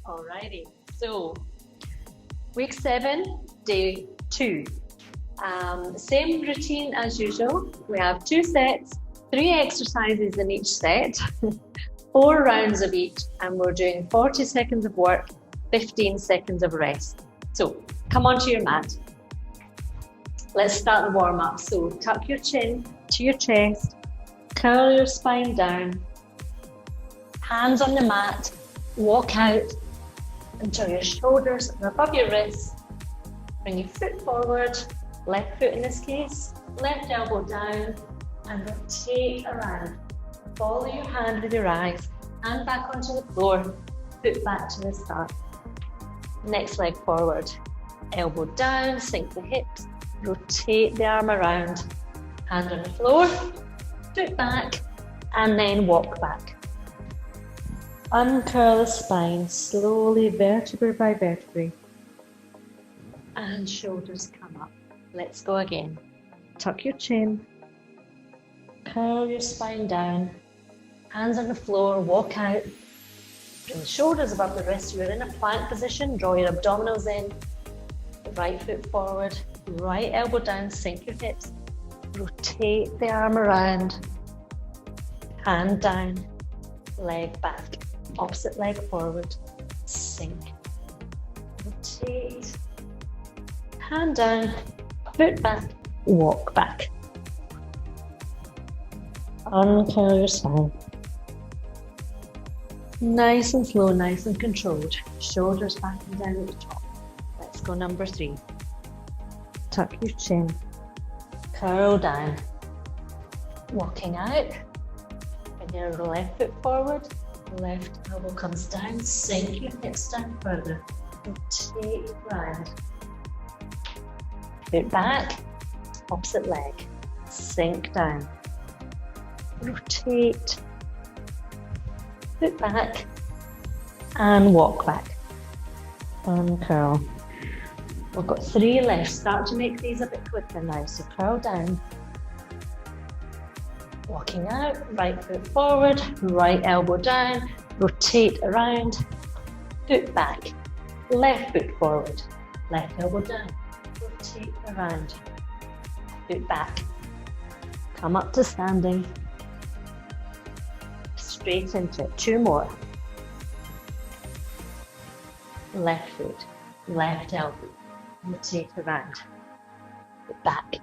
Alrighty, so week 7, day 2. Same routine as usual. We have 2 sets, 3 exercises in each set, 4 rounds of each, and we're doing 40 seconds of work, 15 seconds of rest. So come onto your mat. Let's start the warm up. So tuck your chin to your chest, curl your spine down, hands on the mat, walk out until your shoulders are above your wrists. Bring your foot forward, left foot in this case, left elbow down, and rotate around. Follow your hand with your eyes, hand back onto the floor, foot back to the start. Next leg forward, elbow down, sink the hips, rotate the arm around, hand on the floor, foot back, and then walk back. Uncurl the spine slowly, vertebra by vertebrae, and shoulders come up. Let's go again. Tuck your chin, curl your spine down, hands on the floor, walk out, bring the shoulders above the wrists. You're in a plank position, draw your abdominals in, right foot forward, right elbow down, sink your hips, rotate the arm around, hand down, leg back, opposite leg forward, sink, rotate, hand down, foot back, walk back. Uncurl your spine. Nice and slow, nice and controlled. Shoulders back and down at the top. Let's go number 3. Tuck your chin, curl down, walking out, bring your left foot forward, left elbow comes down, sink your hips down further, rotate round, foot back, opposite leg, sink down, rotate, foot back, and walk back, uncurl. We've got 3 left. Start to make these a bit quicker now. So curl down, walking out, right foot forward, right elbow down, rotate around, foot back, left foot forward, left elbow down, rotate around, foot back, come up to standing, straight into it. 2 more. Left foot, left elbow, rotate around, foot back,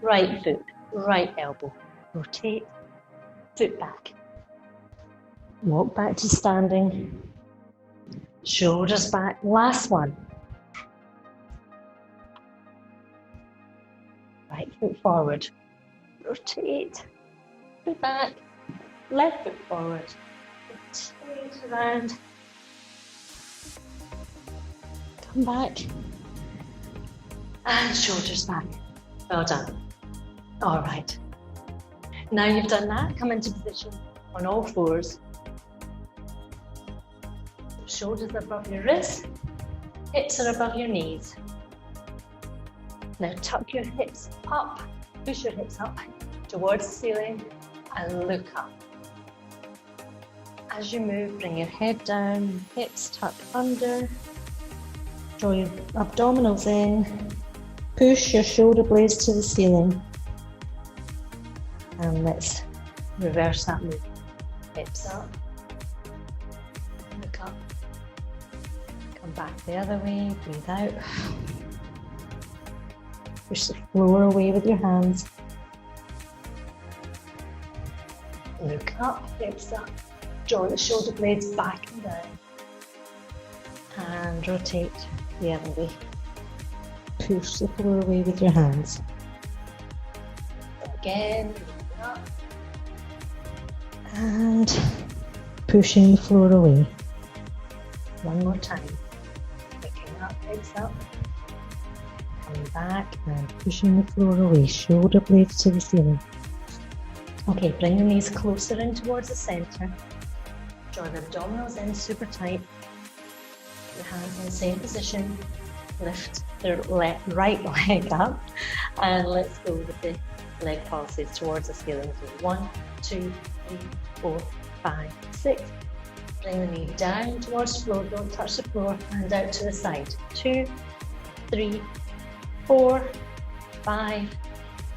right foot, right elbow, rotate, foot back, walk back to standing, shoulders back, last one, right foot forward, rotate, foot back, left foot forward, rotate around, come back, and shoulders back. Well done. All right. Now you've done that, come into position on all fours. Shoulders above your wrists, hips are above your knees. Now tuck your hips up, push your hips up towards the ceiling and look up. As you move, bring your head down, hips tucked under, draw your abdominals in, push your shoulder blades to the ceiling. And let's reverse that move. Hips up, look up, come back the other way, breathe out. Push the floor away with your hands. Look up, hips up, draw the shoulder blades back and down. And rotate the other way. Push the floor away with your hands. Again, up. And pushing the floor away. One more time. Picking up, hips up. Coming back and pushing the floor away. Shoulder blades to the ceiling. Okay, bring your knees closer in towards the center. Draw the abdominals in super tight. Your hands in the same position. Lift the right leg up. And let's go with the leg pulses towards the ceiling. So 1, 2, 3, 4, 5, 6. Bring the knee down towards the floor, don't touch the floor, and out to the side. 2, 3, 4, 5,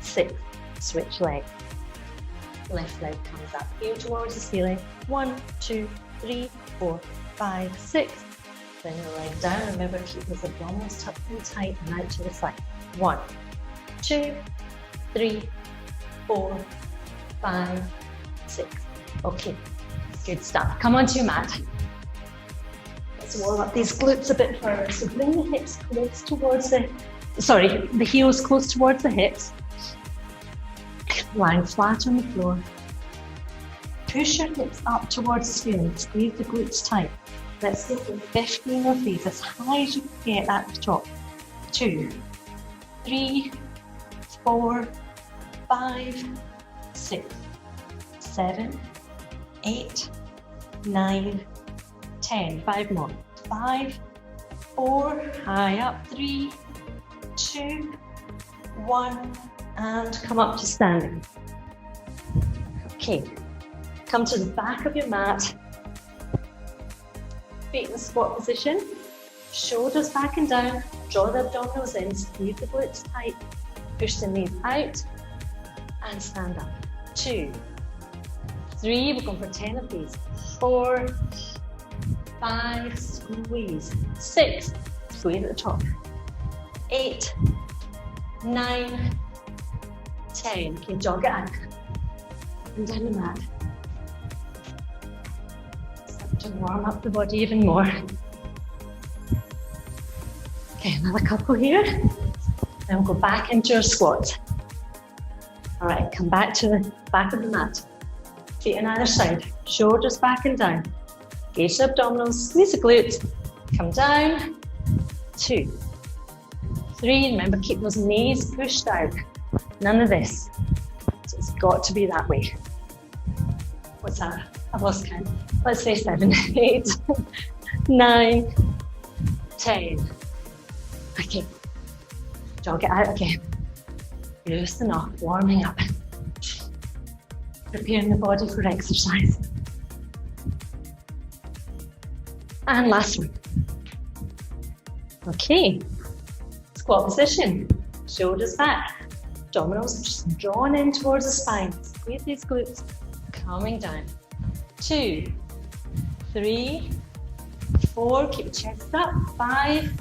6. Switch leg. Left leg comes up, heel towards the ceiling. 1, 2, 3, 4, 5, 6. Bring the leg down. Remember, keep those abdominals tucked in tight and out to the side. 1, 2, 3, 4, 5, 6. Okay, good stuff. Come onto your mat. Let's warm up these glutes a bit further. So bring the hips close towards the heels close towards the hips. Lying flat on the floor. Push your hips up towards the ceiling. Squeeze the glutes tight. Let's go for 15 of these, as high as you can get at the top. 2, 3, 4, 5, 6, 7, 8, 9, 10. 5 more. 5, 4, high up. 3, 2, 1, and come up to standing. Okay, come to the back of your mat. Feet in the squat position. Shoulders back and down. Draw the abdominals in. Squeeze the glutes tight. Push the knees out and stand up. 2, 3, we're going for 10 of these. 4, 5, squeeze. 6, squeeze at the top. 8, 9, 10. Okay, jog it out. And down the mat. Start to warm up the body even more. Okay, another couple here. Then we'll go back into our squat. All right, come back to the back of the mat. Feet on either side. Shoulders back and down. Engage the abdominals, squeeze the glutes. Come down. 2, 3, remember, keep those knees pushed out. None of this. So it's got to be that way. What's that? I've lost count. Let's say 7, 8, 9, 10. Okay. Jog it out again. Loosen up, warming up. Preparing the body for exercise. And last one. Okay. Squat position. Shoulders back. Abdominals just drawn in towards the spine. Squeeze these glutes. Coming down. 2, 3, 4. Keep the chest up. 5,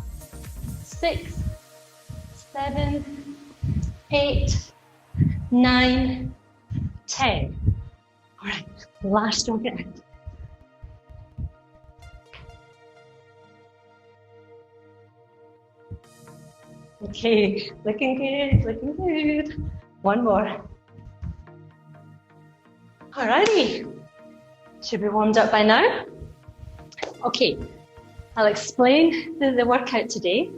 6, 7, 8, 9, 10. All right, last jog it out. Okay, looking good, looking good. One more. Alrighty, should be warmed up by now. Okay, I'll explain the workout today.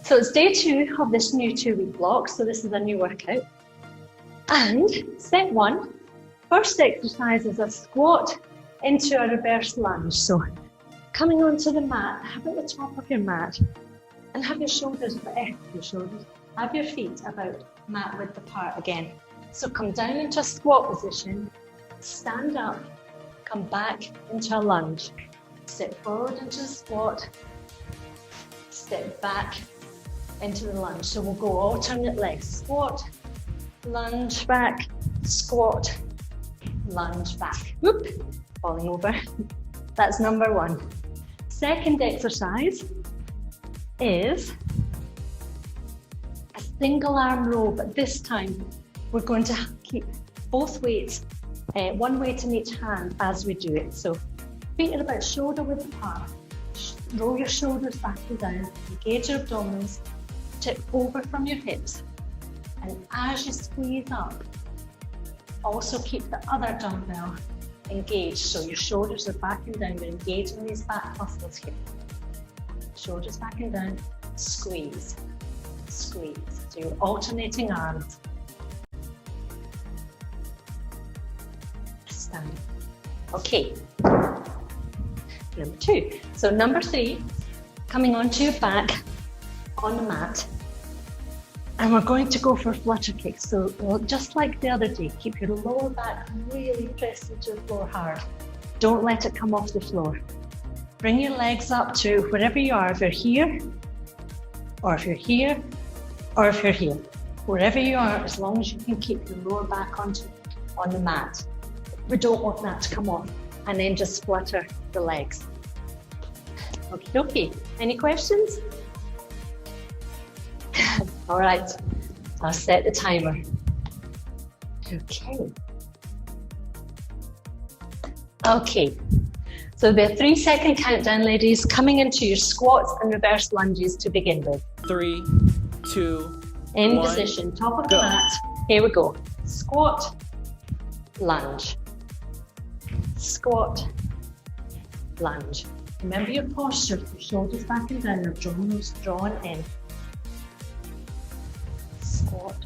So it's day 2 of this new 2-week block, so this is a new workout. And set 1, first exercise is a squat into a reverse lunge. So coming onto the mat, have at the top of your mat, and have your shoulders, have your feet about mat width apart again. So come down into a squat position, stand up, come back into a lunge. Step forward into the squat, step back into the lunge. So we'll go alternate legs. Squat, lunge back, squat, lunge back. Whoop, falling over. That's number 1. Second exercise is a single arm row, but this time we're going to keep both weights, one weight in each hand as we do it. So feet are about shoulder width apart. Roll your shoulders back and down, engage your abdominals, tip over from your hips, and as you squeeze up, also keep the other dumbbell engaged. So your shoulders are back and down, we're engaging these back muscles here. Shoulders back and down, squeeze, squeeze. So you're alternating arms. Stand. Okay. Number 2. So number 3, coming onto your back on the mat. And we're going to go for flutter kicks. So just like the other day, keep your lower back really pressed into the floor hard. Don't let it come off the floor. Bring your legs up to wherever you are, if you're here, or if you're here, or if you're here. Wherever you are, as long as you can keep your lower back on the mat. We don't want that to come off. And then just flutter the legs. Okay. Any questions? All right, I'll set the timer. Okay, so the 3-second countdown, ladies, coming into your squats and reverse lunges to begin with. 3, 2, in 1, position, top of the mat. Here we go. Squat, lunge. Squat, lunge. Remember your posture, your shoulders back and down, your abdominals drawn in. Squat,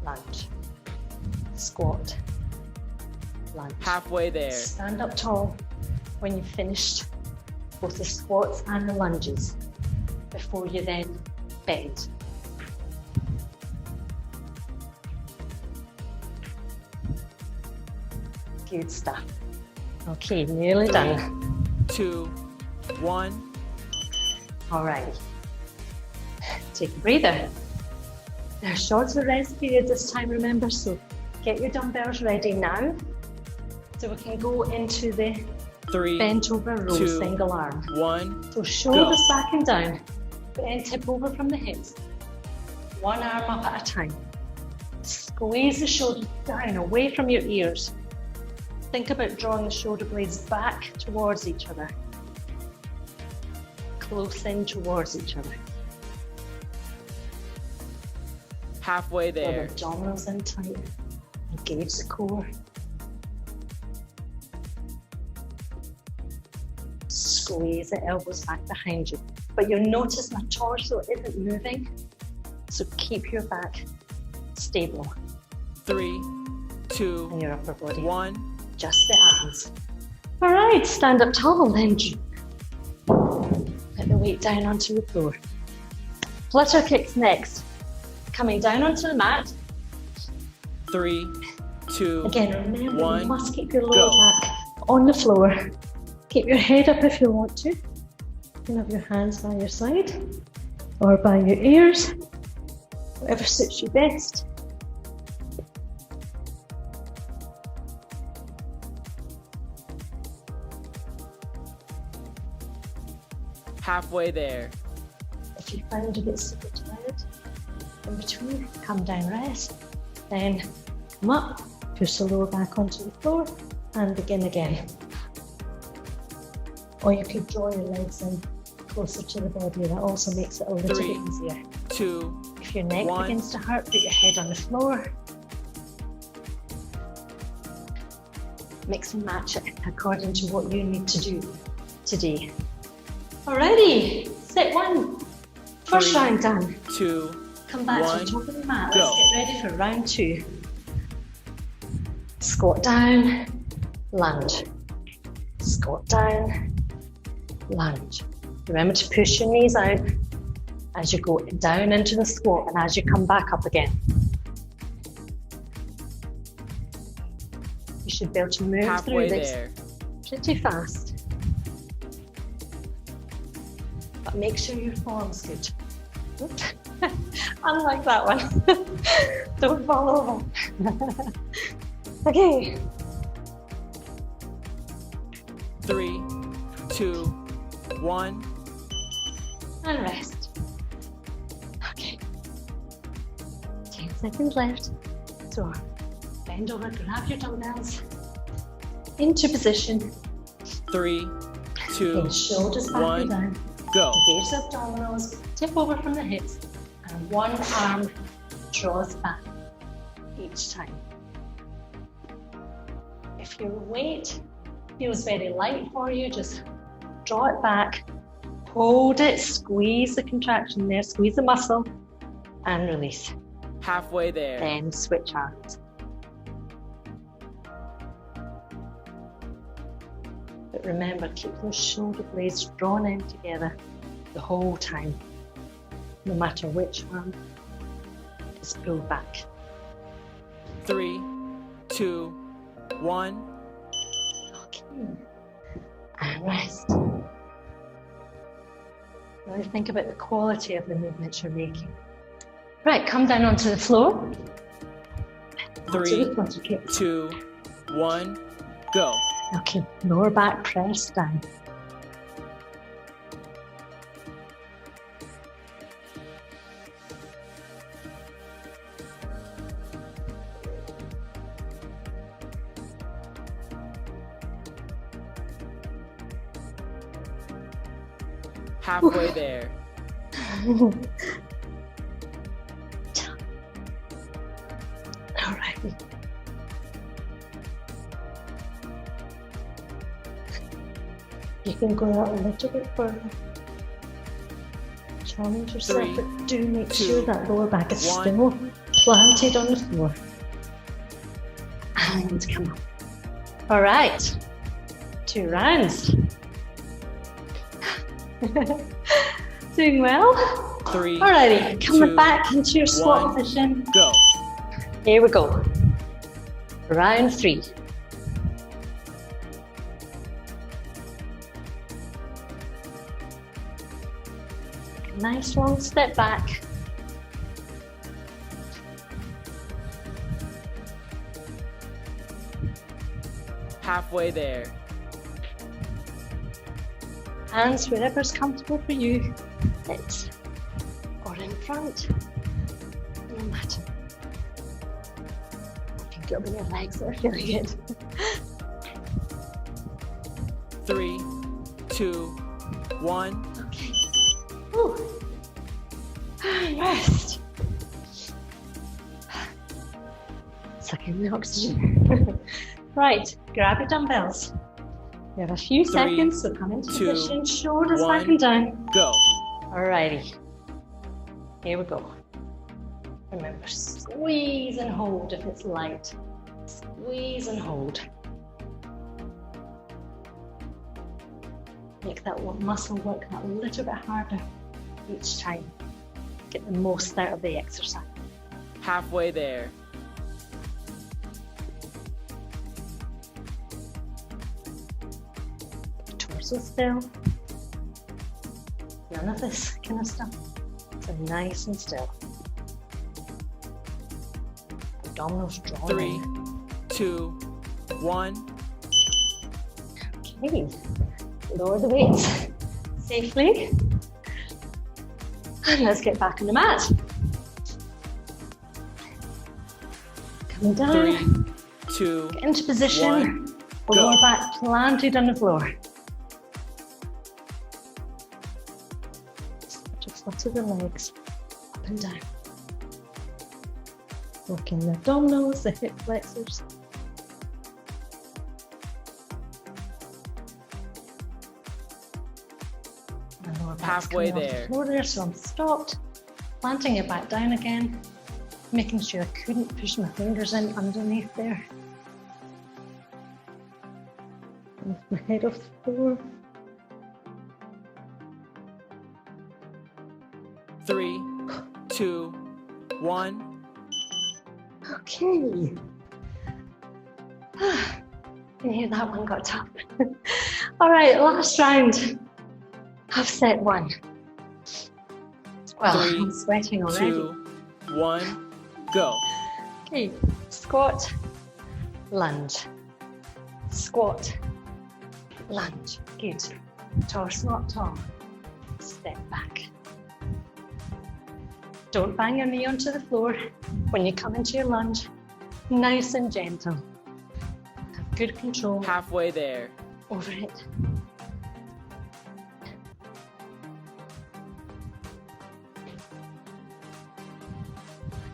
lunge. Squat, lunge. Halfway there. Stand up tall when you've finished both the squats and the lunges before you then bend. Good stuff. Okay, nearly done. 2, 1. All right. Take a breather. There's shorter rest period this time, remember, so get your dumbbells ready now. So we can go into the 3, bent over row, 2, single arm. 1. So shoulders back and down. Bend hip over from the hips. One arm up at a time. Squeeze the shoulders down, away from your ears. Think about drawing the shoulder blades back towards each other. Close in towards each other. Halfway there. Pull the abdominals in tight. Engage the core. Squeeze the elbows back behind you. But you'll notice my torso isn't moving. So keep your back stable. 3, 2, And your upper body. 1. Just the arms. All right, stand up tall then. Let the weight down onto the floor. Flutter kicks next. Coming down onto the mat. 3, 2, Again, remember 1. you must keep your lower back on the floor. Keep your head up if you want to. You can have your hands by your side or by your ears, whatever suits you best. Halfway there. If you find you get super tired in between, come down, rest. Then come up, push the lower back onto the floor and begin again. Or you could draw your legs in closer to the body. That also makes it a little 3, bit easier. 2, If your neck 1. begins to hurt, put your head on the floor. Mix and match it according to what you need to do today. Alrighty, set 1. First 3, round done. 2, Come back to 1. the top of the mat. Go. Let's get ready for round 2. Squat down, lunge. Squat down, lunge. Remember to push your knees out as you go down into the squat and as you come back up again. You should be able to move Halfway through this there. pretty fast. But make sure your form's good. Unlike that one. Don't fall over. Okay. 3, 2, 1. And rest. Okay. 10 seconds left. So bend over, grab your dumbbells. Into position. 3, 2, Then shoulders back 1. and down. Go. Engage the abdominals, tip over from the hips, and one arm draws back each time. If your weight feels very light for you, just draw it back, hold it, squeeze the contraction there, squeeze the muscle, and release. Halfway there. Then switch arms. But remember, keep those shoulder blades drawn in together the whole time, no matter which arm is pulled back. 3, 2, 1. Okay. And rest. Really think about the quality of the movements you're making. Right, come down onto the floor. 3, 2, 1, go. Okay, lower back press down. Halfway there. All right. You can go out a little bit further. Challenge yourself, 3, but do make 2, sure that lower back is 1. still planted on the floor. And come on. All right. 2 rounds. Doing well. 3, Alrighty, coming 2, back into your squat 1. position. Go. Here we go. Round 3. Nice long step back. Halfway there. Hands wherever's comfortable for you. Sit or in front. No matter. I think it'll be your legs that are feeling it. 3, 2, 1. Okay. Ooh. Rest. Suck in the oxygen. Right, grab your dumbbells. You have a few 3, seconds, so come into 2, position, shoulders 1. back and down. Go. Alrighty. Here we go. Remember, squeeze and hold if it's light. Squeeze and hold. Make that muscle work that little bit harder each time. Get the most out of the exercise. Halfway there. Torso still. None of this kind of stuff. So nice and still. Abdominals drawn 3, in. 2, 1. Okay. Lower the weights safely. And let's get back on the mat. Coming down. 3, 2, Get into position. 1. Lower Go. back planted on the floor. Just flutter the legs up and down. Working the abdominals, the hip flexors. And lower back's Halfway coming off there. the floor there, so I'm stopped. Planting it back down again. Making sure I couldn't push my fingers in underneath there. Lift my head off the floor. 3, 2, 1. Okay. Can you hear that one got tough? All right, last round of set 1. Well, 3, I'm sweating already. 2, 1. Go. Okay, squat, lunge, squat, lunge. Good. Torso not tall. Step back. Don't bang your knee onto the floor when you come into your lunge. Nice and gentle. Have good control Halfway there. over it.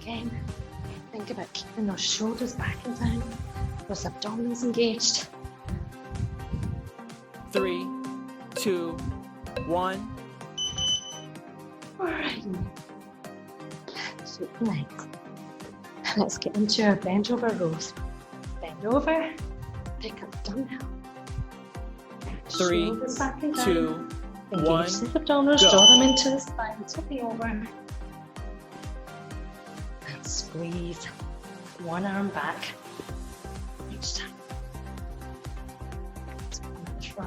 Again, think about keeping those shoulders back and down, those abdominals engaged. 3, 2, 1. Alright. Sweep the legs. Let's get into our bend over rows. Bend over, pick up the dumbbell. 3, Shoulders back and down. 2, Engage 1. the abdominals, Go. draw them into the spine, tipping over. And squeeze one arm back each time.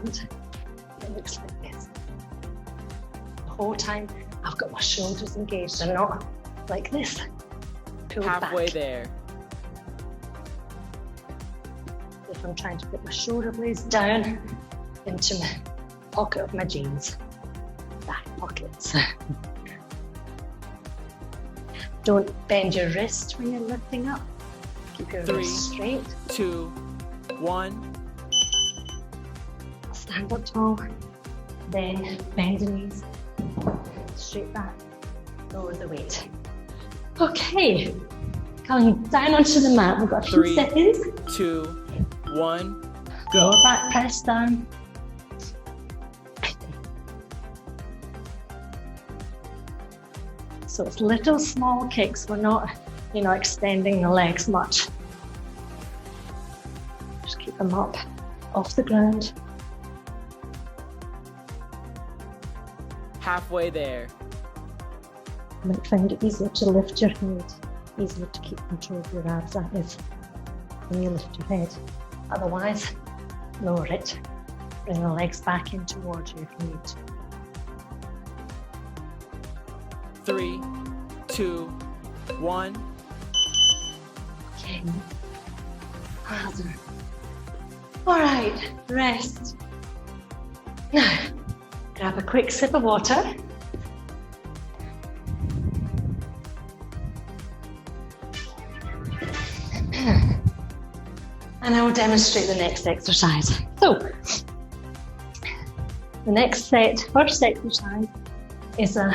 front, it looks like this. The whole time I've got my shoulders engaged. They're not like this. Pulled Halfway back. there. If I'm trying to put my shoulder blades down into my pocket of my jeans. Back pockets. Don't bend your wrist when you're lifting up. Keep your 3, wrist straight. 2, 1. Stand up tall. Then bend the knees. Straight back. Lower the weight. Okay. Coming down onto the mat. We've got a few 3, seconds. 2, 1. Go. Lower back, press down. So it's little small kicks. We're not, extending the legs much. Just keep them up off the ground. Halfway there. You might find it easier to lift your head, easier to keep control of your abs, that is, when you lift your head. Otherwise, lower it. Bring the legs back in towards you if you need to. 3, 2, 1. Okay. All right, rest. Now, grab a quick sip of water. And I will demonstrate the next exercise. So, the first exercise is a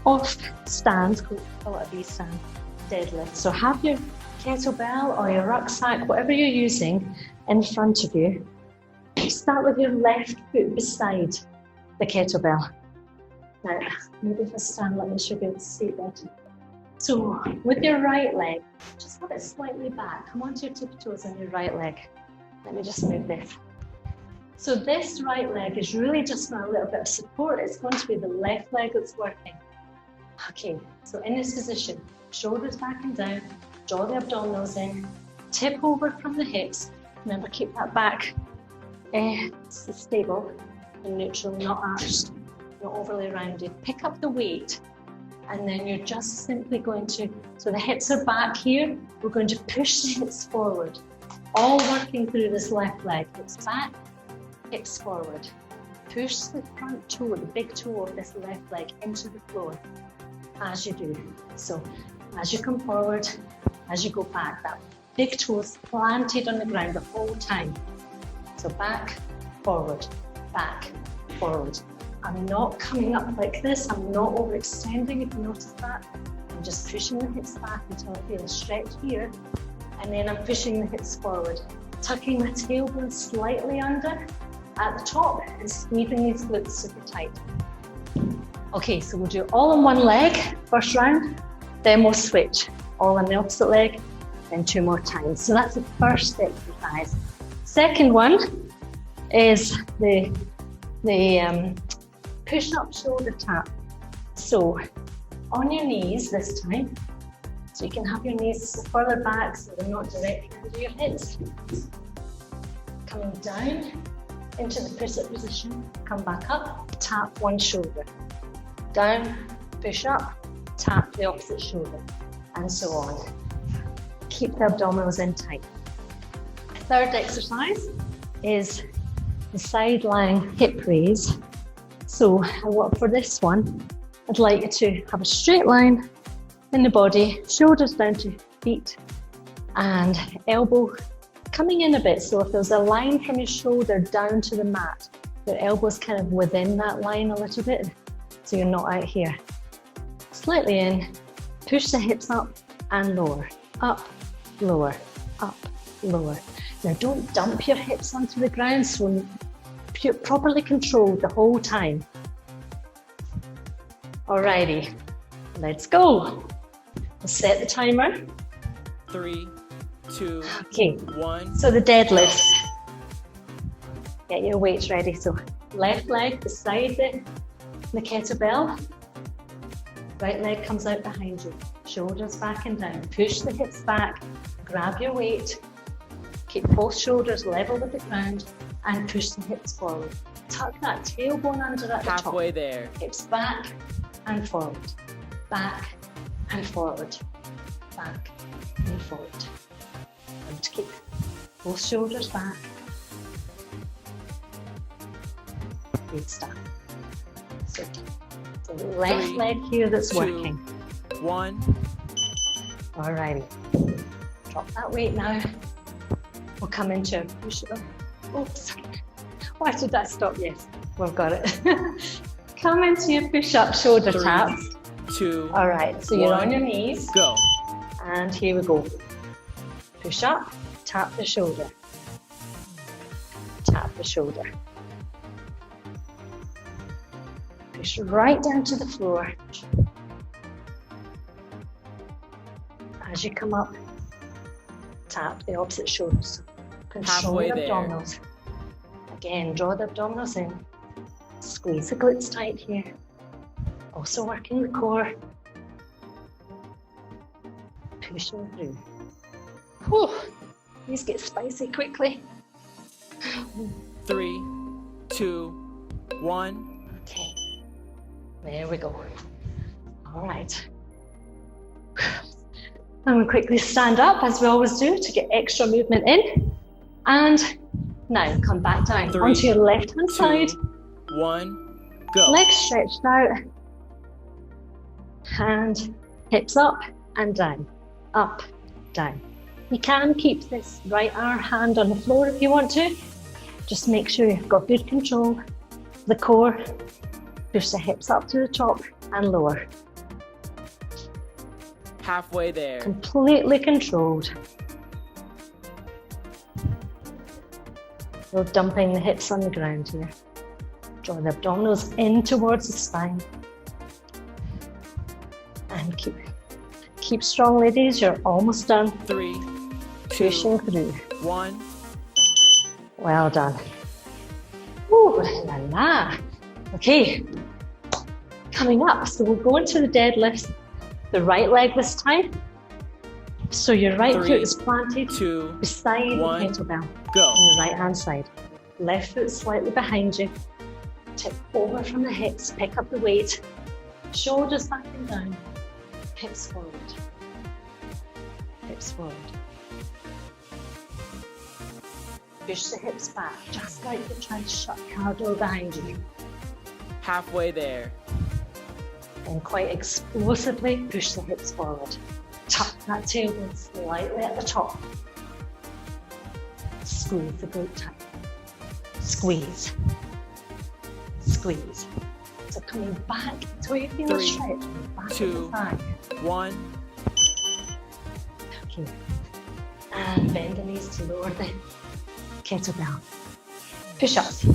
off stand, call it a V-stand deadlift. So have your kettlebell or your rucksack, whatever you're using, in front of you. Start with your left foot beside the kettlebell. Now, maybe if I stand like this, you'll be able to see better. So with your right leg, just have it slightly back. Come onto your tiptoes on your right leg. Let me just move this. So this right leg is really just for a little bit of support. It's going to be the left leg that's working. Okay, so in this position, shoulders back and down, draw the abdominals in, tip over from the hips. Remember, keep that back stable and neutral, not arched, not overly rounded. Pick up the weight, and then you're just simply going to, so the hips are back here, we're going to push the hips forward, all working through this left leg. Hips back, hips forward. Push the front toe, the big toe of this left leg into the floor as you do. So as you come forward, as you go back, that big toe is planted on the ground the whole time. So back, forward, back, forward. I'm not coming up like this. I'm not overextending, if you notice that. I'm just pushing the hips back until I feel a stretch here. And then I'm pushing the hips forward, tucking my tailbone slightly under at the top and squeezing these glutes super tight. Okay, so we'll do all on one leg, first round, then we'll switch. All on the opposite leg, then 2 more times. So that's the first exercise. Second one is the push-up shoulder tap. So on your knees this time, so you can have your knees further back so they're not directly under your hips. Coming down into the push-up position, come back up, tap one shoulder. Down, push up, tap the opposite shoulder, and so on. Keep the abdominals in tight. Third exercise is the side lying hip raise. So for this one, I'd like you to have a straight line in the body, shoulders down to feet, and elbow coming in a bit. So if there's a line from your shoulder down to the mat, your elbow's kind of within that line a little bit, so you're not out here. Slightly in, push the hips up and lower, up, lower, up, lower. Now don't dump your hips onto the ground, so you're properly controlled the whole time. Alrighty, let's go. We'll set the timer. 3, 2, Okay, 1. so the deadlifts. Get your weights ready. So left leg beside the kettlebell. Right leg comes out behind you. Shoulders back and down. Push the hips back. Grab your weight. Keep both shoulders level with the ground and push the hips forward. Tuck that tailbone under at the top. Halfway there. Hips back and forward. Back and forward. Back and forward. And keep both shoulders back. Great stuff. So the left 3, leg here that's 2, working. 1. Alrighty. Drop that weight now. We'll come into a push-up. Oops. Why did that stop? Yes, we've got it. Come into your push-up shoulder 3, taps. 2. Alright, so you're 1, on your knees. Go. And here we go. Push up, tap the shoulder. Tap the shoulder. Push right down to the floor. As you come up, tap the opposite shoulder. So control Halfway the there. abdominals. Again, draw the abdominals in. Squeeze the glutes tight here. Also working the core. Pushing through. Whew. These get spicy quickly. 3, 2, 1. Okay. There we go. All right. And we'll quickly stand up as we always do to get extra movement in. And now come back down 3, onto your left hand 2, side. 1. Go. Legs stretched out. And hips up and down. Up, down. You can keep this right arm hand on the floor if you want to. Just make sure you've got good control. The core. Push the hips up to the top and lower. Halfway there. Completely controlled. We're dumping the hips on the ground here. Draw the abdominals in towards the spine. And keep strong, ladies. You're almost done. 3, 2, Pushing through. 1. Well done. Ooh, la la. Okay. Coming up, so we'll go into the deadlifts. The right leg this time. So your right 3, foot is planted 2, beside 1. the kettlebell Go. on the right hand side. Left foot slightly behind you. Tip over from the hips, pick up the weight. Shoulders back and down. Hips forward. Hips forward. Push the hips back, just like you're trying to shut car door behind you. Halfway there. And quite explosively push the hips forward. Tuck that tailbone slightly at the top. Squeeze the glute tight. Squeeze. Squeeze. So coming back to where you feel a 3, stretch. Back 2, at the thigh. 1. Okay. And bend the knees to lower the kettlebell. Push-ups.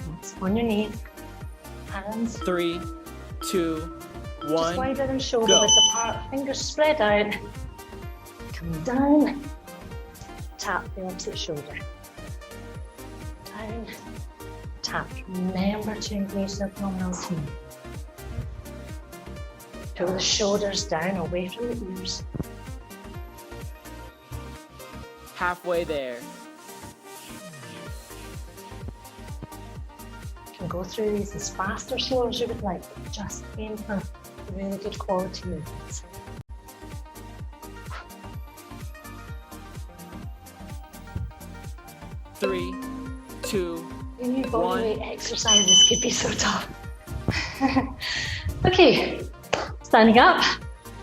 That's on your knees. Hands 3, 2, just 1. wider than shoulder Go. width apart. Fingers spread out. Come down. Tap the opposite shoulder. Down. Tap. Remember to engage the abdominals here. Pull the shoulders down away from the ears. Halfway there. You can go through these as fast or slow as you would like. Just aim for really good quality movements. Three, 2, Your new body 1. weight exercises could be so tough. Okay, standing up,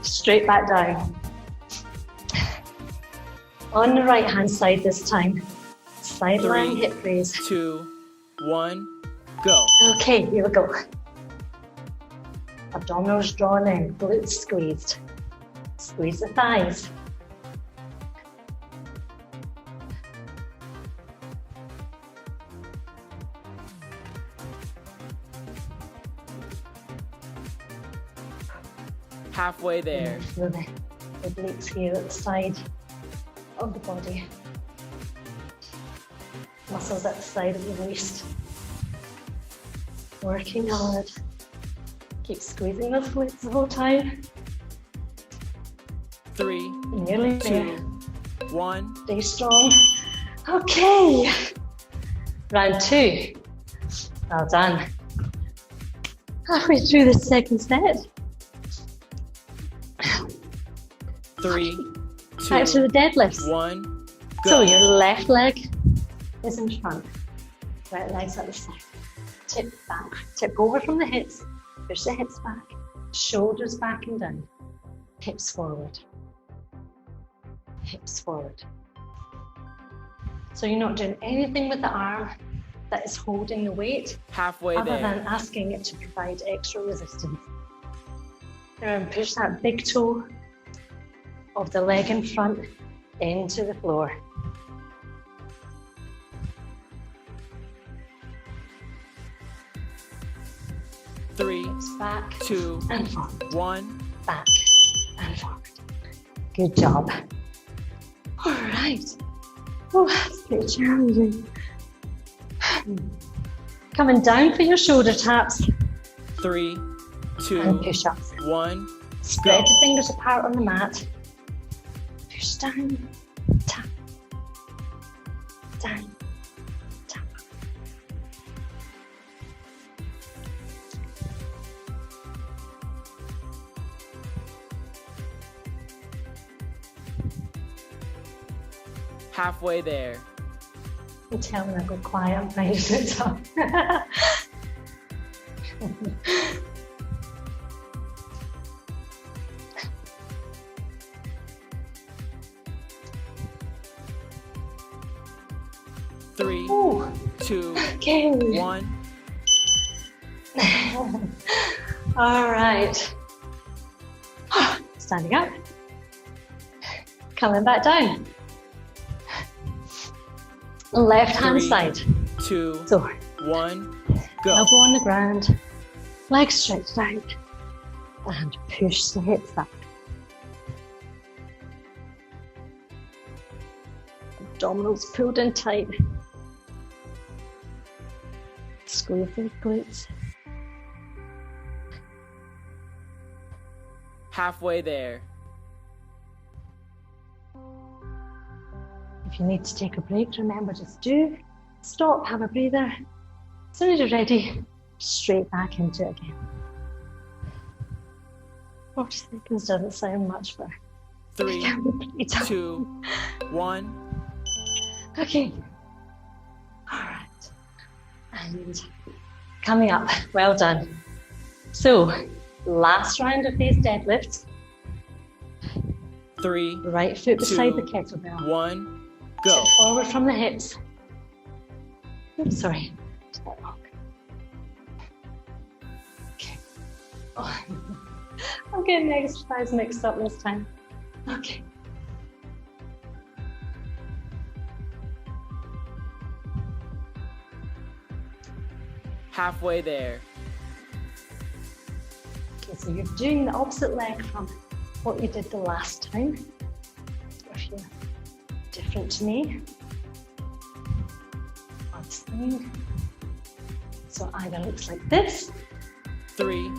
straight back down. On the right hand side this time, sideline 3, hip raise. 2, 1. Go. Okay, here we go. Abdominals drawn in, glutes squeezed. Squeeze the thighs. Halfway there. Feel the obliques here at the side of the body. Muscles at the side of the waist. Working hard. Keep squeezing those glutes the whole time. 3, Nearly there. 2, 1. Stay strong. Okay. Round 2. Well done. Halfway through the second set. 3, 2, Back to the deadlifts. 1. Go. So your left leg is in front. Right leg's at the side. Tip back. Tip over from the hips. Push the hips back. Shoulders back and down. Hips forward. Hips forward. So you're not doing anything with the arm that is holding the weight Halfway other there. than asking it to provide extra resistance. And push that big toe of the leg in front into the floor. Three, Hips back 2, and forward. 1. Back and forward. Good job. All right. Oh, that's pretty challenging. Coming down for your shoulder taps 3, 2, and push-ups. 1. Spread Go. your fingers apart on the mat. Push down, tap, down, tap. Halfway there. You tell me I go quiet, I'm trying to do it tough. 3, Ooh, 2, okay. 1. All right. Standing up. Coming back down. Left hand 3, side. 2, So 1. Go. elbow on the ground, legs stretched out, and push the hips up. Abdominals pulled in tight. Squeeze those glutes. Halfway there. If you need to take a break, remember just do stop, have a breather. As soon as you're ready, straight back into it again. 40 seconds doesn't sound much, but 3, it can be pretty tough. 2, 1. Okay. All right. And coming up, well done. So, last round of these deadlifts. 3, Right foot beside the 2, kettlebell. 1. Go. Tip forward from the hips. Oops, sorry. Did that wrong. Okay. Oh, I'm getting the exercise mixed up this time. Okay. Halfway there. Okay, so you're doing the opposite leg from what you did the last time. If you're different to me. Or the same. So either looks like this 3,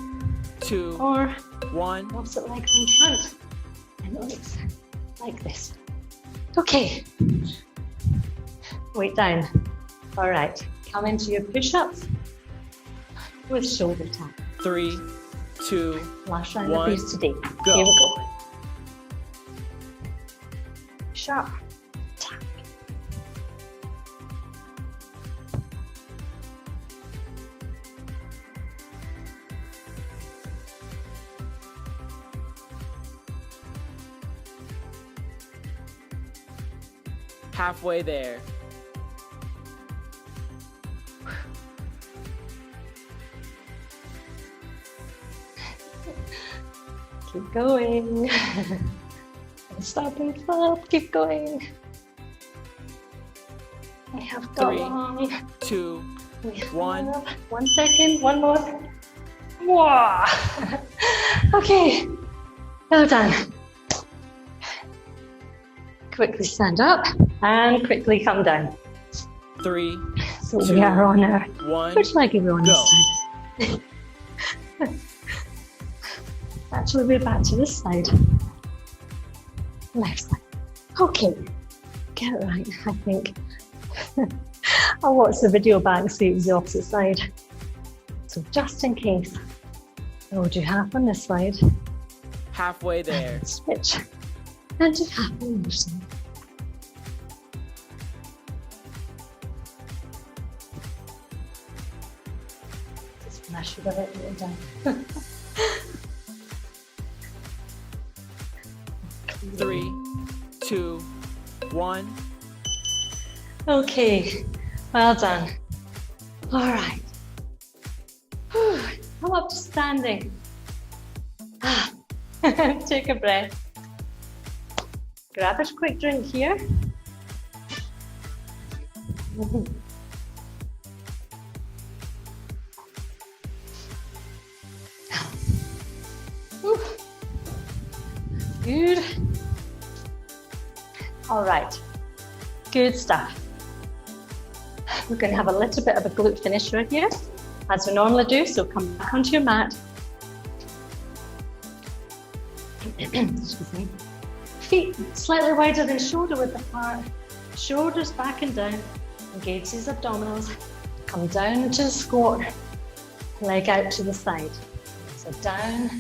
2, or 1. opposite leg in front. And it looks like this. Okay. Weight down. All right. Come into your push-ups with shoulder tap. 3, 2, Last round 1. of these today. Go. Here we go. Sharp. Tap. Halfway there. Keep going. Don't stop and stop. Keep going. We have got 3, long. 2, We have 1. 1 second. One more. Wow. Okay. Well done. Quickly stand up and quickly come down. 3, So 2, we are on our 1. which leg are we on Go. this time? Actually, we're back to this side. Left side. Okay, get it right, I think. I'll watch the video back, see it was the opposite side. So just in case, I'll do half on this side. Halfway there. And switch. And do half on the other side. Just mash it a bit down. 3, 2, 1. Okay, well done. All right. Come up to standing. Take a breath. Grab a quick drink here. Good. All right, good stuff. We're going to have a little bit of a glute finisher here, as we normally do, so come back onto your mat. Excuse me. Feet slightly wider than shoulder width apart, shoulders back and down, engage these abdominals, come down to the squat, leg out to the side. So down,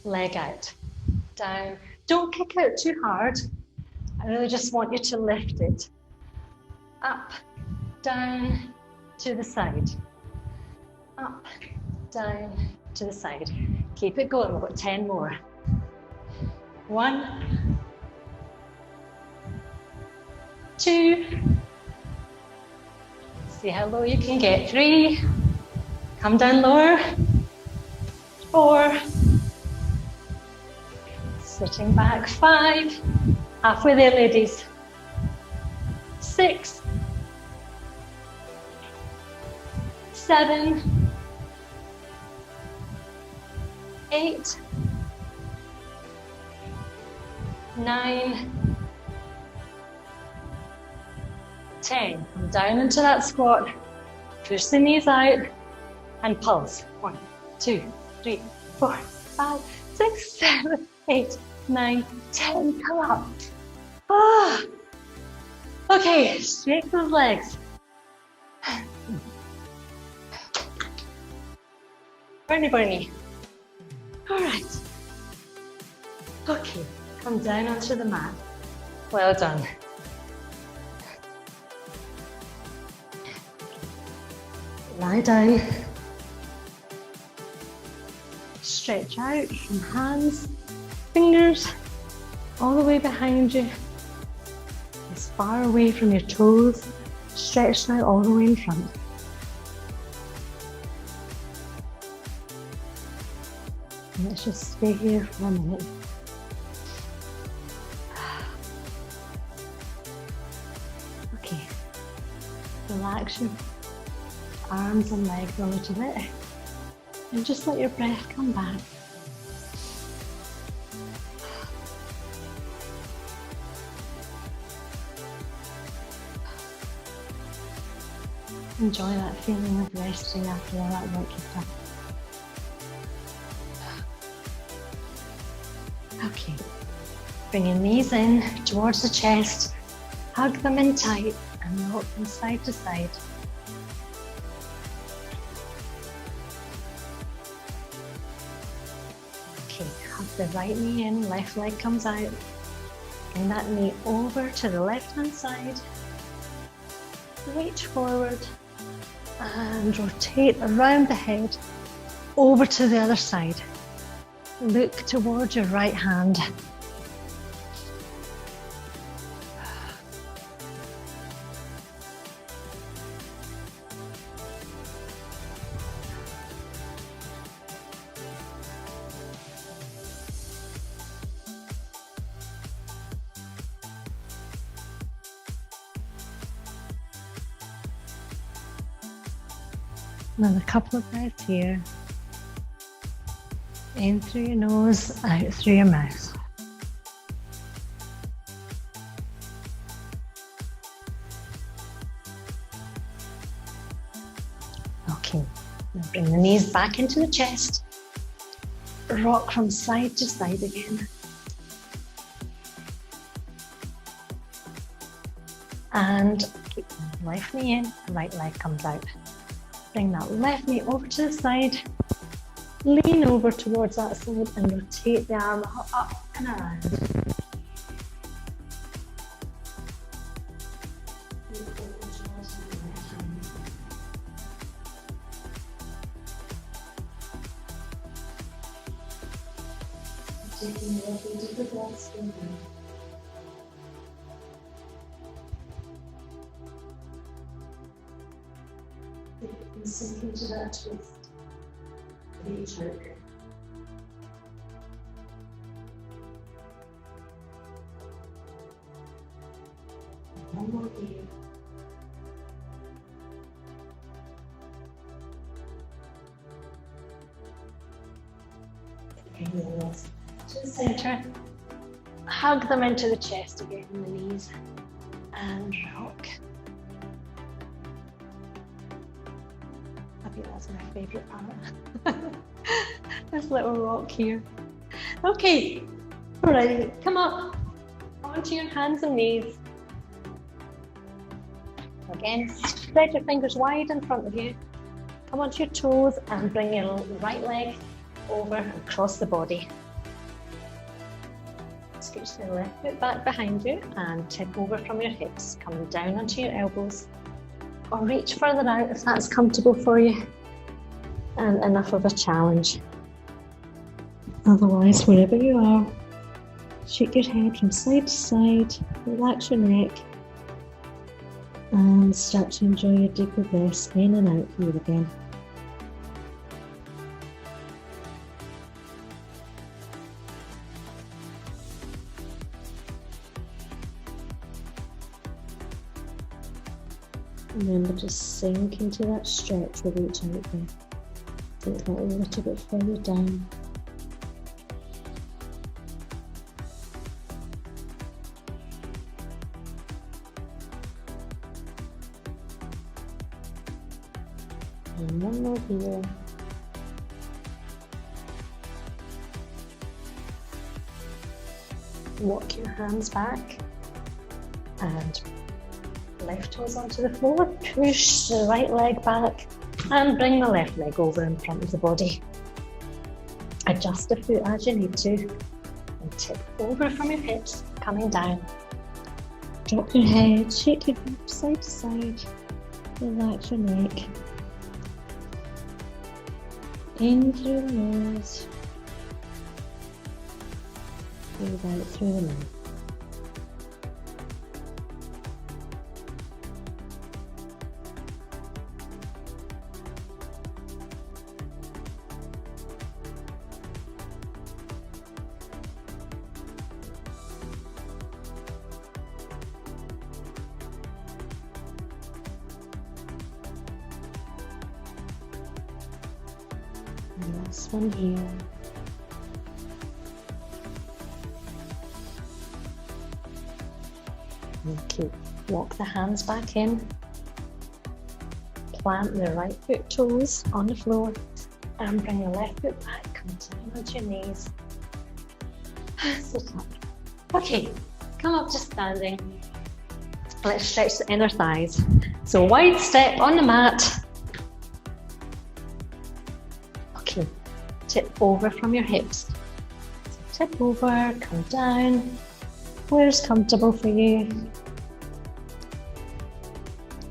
leg out, down. Don't kick out too hard. I really just want you to lift it. Up, down, to the side. Up, down, to the side. Keep it going, we've got 10 more. 1, 2, see how low you can get. 3, come down lower. 4, sitting back. 5, halfway there, ladies. 6, 7, 8, 9, 10. Come down into that squat. Push the knees out and pulse. 1, 2, 3, 4, 5, 6, 7, 8, 9, 10. Come up. Ah. Okay, straight those legs. Burny, burny. All right. Okay, come down onto the mat. Well done. Lie down. Stretch out from hands, fingers, all the way behind you. As far away from your toes, stretched out all the way in front. And let's just stay here for a minute. Okay, relax your arms and legs a little bit and just let your breath come back. Enjoy that feeling of resting after all that work you've done. Okay, bring your knees in towards the chest, hug them in tight and rock them side to side. Okay, hug the right knee in, left leg comes out. Bring that knee over to the left hand side. Reach forward and rotate around the head over to the other side. Look towards your right hand. Another couple of breaths here. In through your nose, out through your mouth. Okay, now bring the knees back into the chest. Rock from side to side again. And keep left knee in, right leg comes out. Bring that left knee over to the side. Lean over towards that side and rotate the arm up and around. Taking a little deeper breaths in. And sink into that twist. Reach out. One more here. Bring the legs to the centre. Hug them into the chest again, the knees, and rock. I think that's my favourite part. This little rock here. Okay, alright, come up onto your hands and knees. Again, spread your fingers wide in front of you. Come onto your toes and bring your right leg over and cross the body. Scooch the left foot back behind you and tip over from your hips. Come down onto your elbows or reach further out if that's comfortable for you and enough of a challenge. Otherwise, wherever you are, shake your head from side to side, relax your neck and start to enjoy your deeper breaths in and out here again. Remember to sink into that stretch with each out breath. Take that a little bit further down. And one more here. Walk your hands back and left toes onto the floor. Push the right leg back and bring the left leg over in front of the body. Adjust the foot as you need to and tip over from your hips, coming down. Drop your head, shake your hips side to side, relax your neck. In through the nose, breathe out through the mouth. Last one here. Okay, walk the hands back in. Plant the right foot toes on the floor and bring your left foot back. Come down onto your knees. Sit up. Okay, come up to standing. Let's stretch the inner thighs. So wide step on the mat. Okay, tip over from your hips. So tip over, come down. Where's comfortable for you?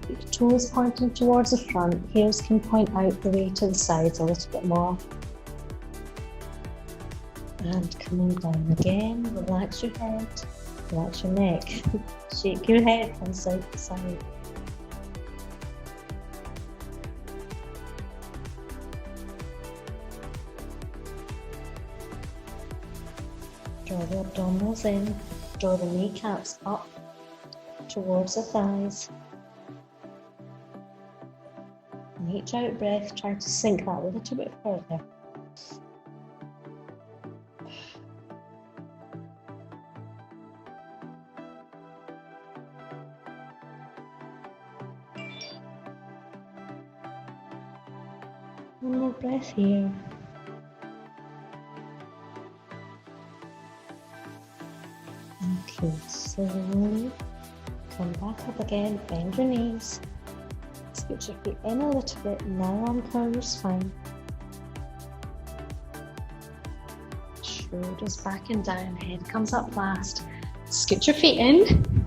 Your toes pointing towards the front. Heels can point out the way to the sides a little bit more. And coming down again, relax your head, relax your neck. Shake your head from side to side. Draw the abdominals in, draw the kneecaps up towards the thighs. And each out breath, try to sink that a little bit further. One more breath here. Okay, slowly Come back up again, bend your knees. Scoot your feet in a little bit, now arm curl your spine. Shoulders back and down, head comes up last. Scoot your feet in.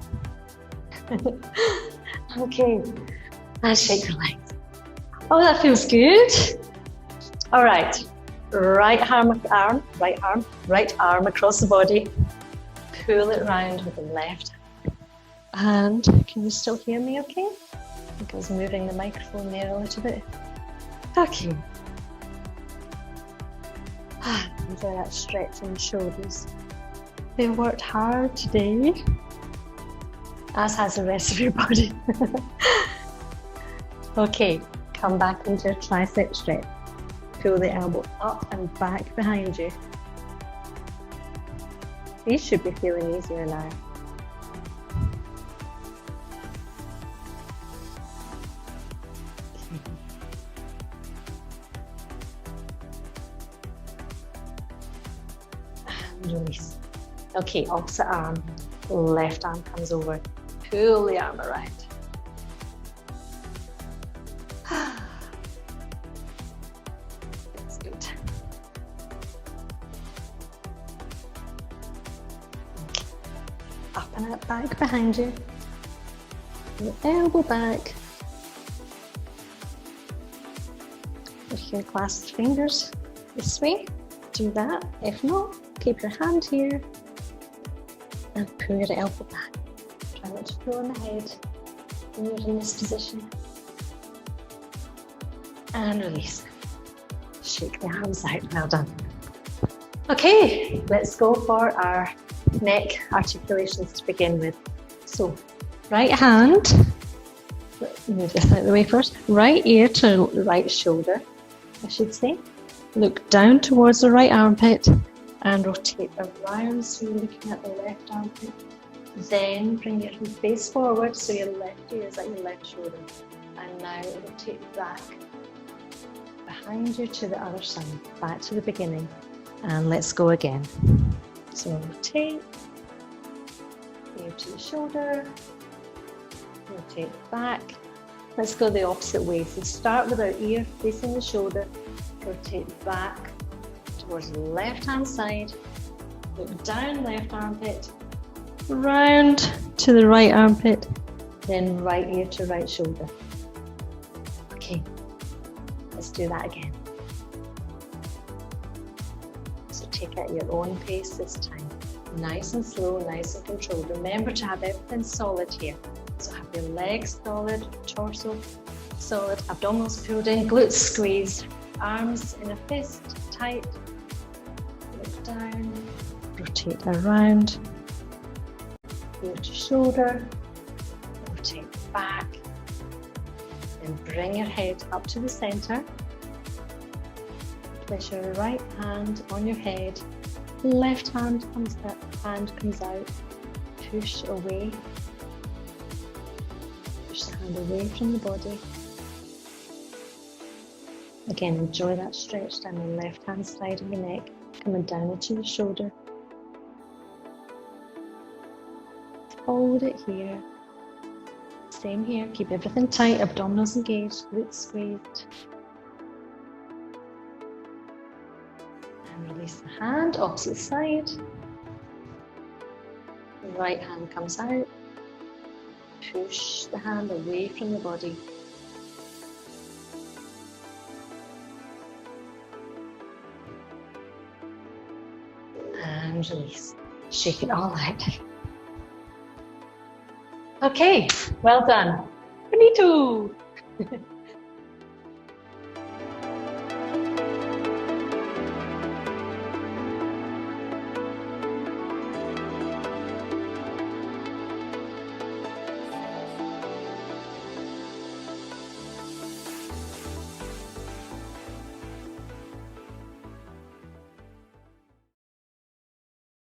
Okay, and shake your legs. Oh, that feels good. All right, right arm across the body. Pull it round with the left hand. Can you still hear me okay? I think I was moving the microphone there a little bit. Okay. Enjoy that stretch in the shoulders. They've worked hard today, as has the rest of your body. Okay, come back into your tricep stretch. Pull the elbow up and back behind you. These should be feeling easier now. And release. Okay, opposite arm. Left arm comes over. Pull the arm around. That's good. Up and up, back behind you. Your elbow back. If you can clasp fingers this way, do that. If not, keep your hand here and pull your elbow back. Try not to pull on the head when you're in this position. And release. Shake the arms out. Well done. Okay, let's go for our neck articulations to begin with. So, right hand, move this out of the way first. Right ear to right shoulder, I should say. Look down towards the right armpit and rotate around so you're looking at the left armpit. Then bring your face forward so your left ear is at your left shoulder. And now rotate back behind you to the other side, back to the beginning. And let's go again. So rotate, ear to the shoulder, rotate back. Let's go the opposite way. So start with our ear facing the shoulder, rotate back towards the left hand side, look down left armpit, round to the right armpit, then right ear to right shoulder. Okay, let's do that again. So take it at your own pace this time. Nice and slow, nice and controlled. Remember to have everything solid here. So have your legs solid, torso solid, abdominals pulled in, glutes squeezed, arms in a fist, tight. Look down, rotate around, ear to shoulder, rotate back, then bring your head up to the center. Place your right hand on your head, left hand comes out, push away, push the hand away from the body. Again, enjoy that stretch down the left hand side of your neck, coming down into the shoulder. Hold it here. Same here, keep everything tight, abdominals engaged, glutes squeezed. And release the hand, opposite side. The right hand comes out. Push the hand away from the body. And release. Shake it all out. Okay, well done. Bonito.